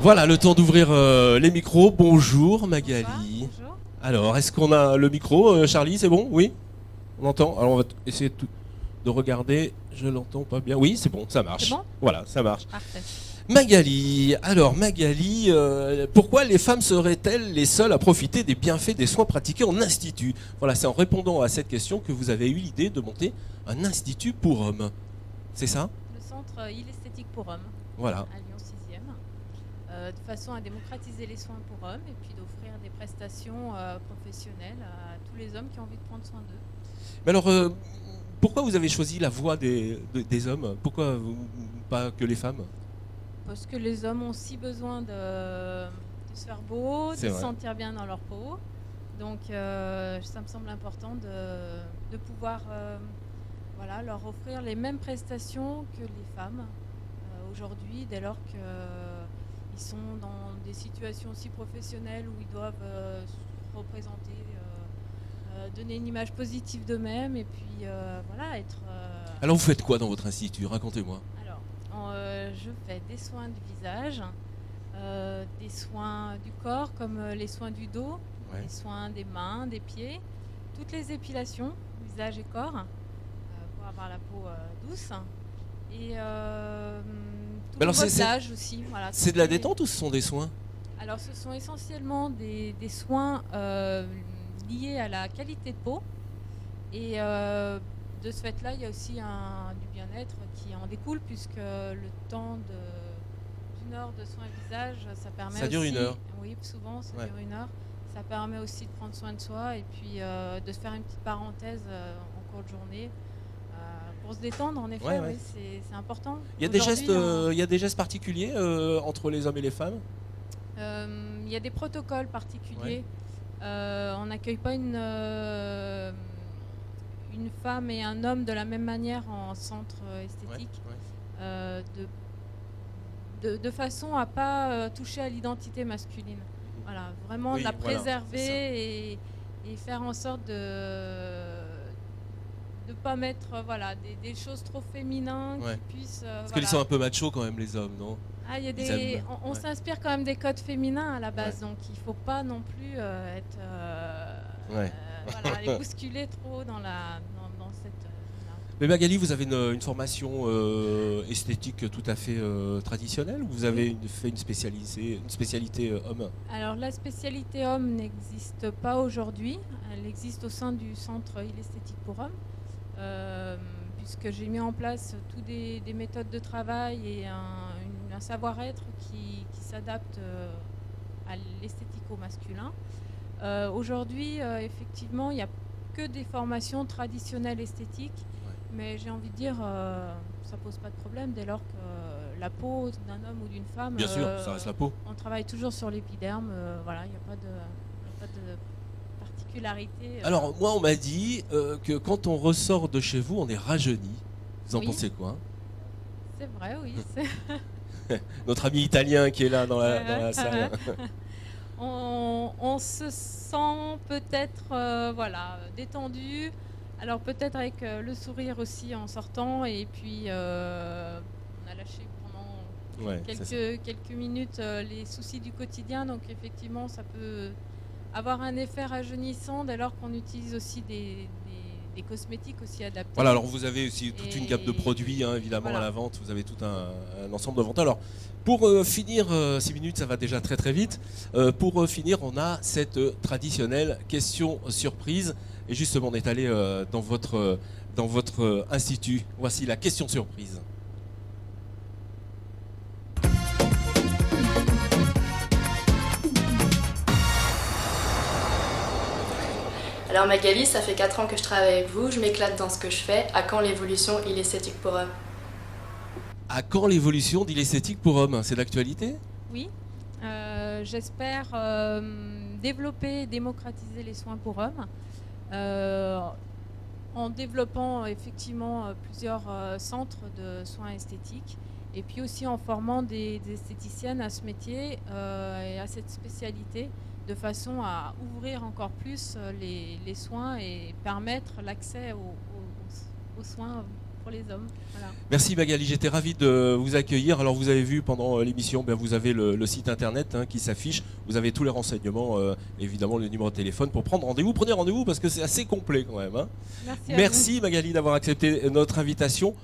Voilà, le temps d'ouvrir les micros. Bonjour Magali. Bonjour. Alors, est-ce qu'on a le micro Charlie, c'est bon? Oui? On entend? Alors, on va essayer de regarder. Je l'entends pas bien. Oui, c'est bon, ça marche. C'est bon? Voilà, ça marche. Parfait. Magali, alors Magali, pourquoi les femmes seraient-elles les seules à profiter des bienfaits des soins pratiqués en institut? Voilà, c'est en répondant à cette question que vous avez eu l'idée de monter un institut pour hommes. C'est ça? Le centre île esthétique pour hommes Voilà. à Lyon 6e, de façon à démocratiser les soins pour hommes et puis d'offrir des prestations professionnelles à tous les hommes qui ont envie de prendre soin d'eux. Mais alors, pourquoi vous avez choisi la voie des hommes? Pourquoi pas que les femmes? Parce que les hommes ont aussi besoin de se faire beau, de C'est se vrai. sentir bien dans leur peau. Donc ça me semble important de pouvoir voilà, leur offrir les mêmes prestations que les femmes aujourd'hui, dès lors qu'ils sont dans des situations aussi professionnelles où ils doivent se représenter, donner une image positive d'eux-mêmes et puis voilà, être... Alors, vous faites quoi dans votre institut? Racontez-moi. Alors, je fais des soins du visage, des soins du corps comme les soins du dos, Ouais. les soins des mains, des pieds, toutes les épilations, visage et corps, pour avoir la peau douce. Et tout Mais alors, le modelage aussi. Voilà, C'est de la détente ou ce sont des soins? Alors ce sont essentiellement des soins liés à la qualité de peau. Et de ce fait-là, il y a aussi du bien-être qui en découle, puisque le temps d'une heure de soins visage, ça permet Ça dure aussi, une heure. Oui, souvent ça Ouais. dure une heure. Ça permet aussi de prendre soin de soi et puis de se faire une petite parenthèse en cours de journée. Pour se détendre, en effet, Ouais, ouais. oui, c'est important. Il y a des Aujourd'hui, gestes, il y a des gestes particuliers entre les hommes et les femmes? il y a des protocoles particuliers. On n'accueille pas une femme et un homme de la même manière en centre esthétique, Ouais. de façon à pas toucher à l'identité masculine. Voilà, vraiment Oui, de la voilà, préserver c'est et faire en sorte de pas mettre des choses trop féminines Ouais. qui puissent... Parce qu'ils sont un peu machos quand même, les hommes, non? Il y a Ils aiment, on ouais. s'inspire quand même des codes féminins à la base, Ouais. donc il ne faut pas non plus être Ouais. aller bousculer trop dans cette... Mais Magali, vous avez une formation esthétique tout à fait traditionnelle ou vous avez fait une spécialité homme? Alors la spécialité homme n'existe pas aujourd'hui, elle existe au sein du centre île esthétique pour hommes, puisque j'ai mis en place toutes des méthodes de travail et un savoir-être qui s'adapte à l'esthétique au masculin. Aujourd'hui, effectivement, il n'y a que des formations traditionnelles esthétiques, mais j'ai envie de dire, ça pose pas de problème dès lors que la peau d'un homme ou d'une femme... Bien sûr, ça reste la peau. On travaille toujours sur l'épiderme, voilà, il n'y a pas de particularité. Alors, moi, on m'a dit que quand on ressort de chez vous, on est rajeuni. Vous en Oui. pensez quoi? C'est vrai, oui. Notre ami italien qui est là dans la salle. On se sent peut-être détendu. Alors peut-être avec le sourire aussi en sortant et puis on a lâché pendant Ouais, c'est ça. quelques minutes les soucis du quotidien. Donc effectivement, ça peut avoir un effet rajeunissant dès lors qu'on utilise aussi des cosmétiques aussi adaptés. Voilà, alors vous avez aussi toute une gamme de Et produits, hein, évidemment, voilà. à la vente. Vous avez tout un ensemble de ventes. Alors, pour finir, 6 minutes, ça va déjà très très vite. Pour finir, on a cette traditionnelle question surprise. Et justement, on est allé dans votre institut. Voici la question surprise. Alors Magali, ça fait 4 ans que je travaille avec vous, je m'éclate dans ce que je fais. À quand l'évolution île esthétique pour hommes? À quand l'évolution d'île esthétique pour hommes? C'est d'actualité? Oui, j'espère développer et démocratiser les soins pour hommes en développant effectivement plusieurs centres de soins esthétiques et puis aussi en formant des esthéticiennes à ce métier et à cette spécialité de façon à ouvrir encore plus les soins et permettre l'accès aux soins pour les hommes. Voilà. Merci Magali, j'étais ravi de vous accueillir. Alors vous avez vu pendant l'émission, vous avez le site internet qui s'affiche. Vous avez tous les renseignements, évidemment le numéro de téléphone pour prendre rendez-vous. Prenez rendez-vous parce que c'est assez complet quand même. Merci à Merci Magali d'avoir accepté notre invitation.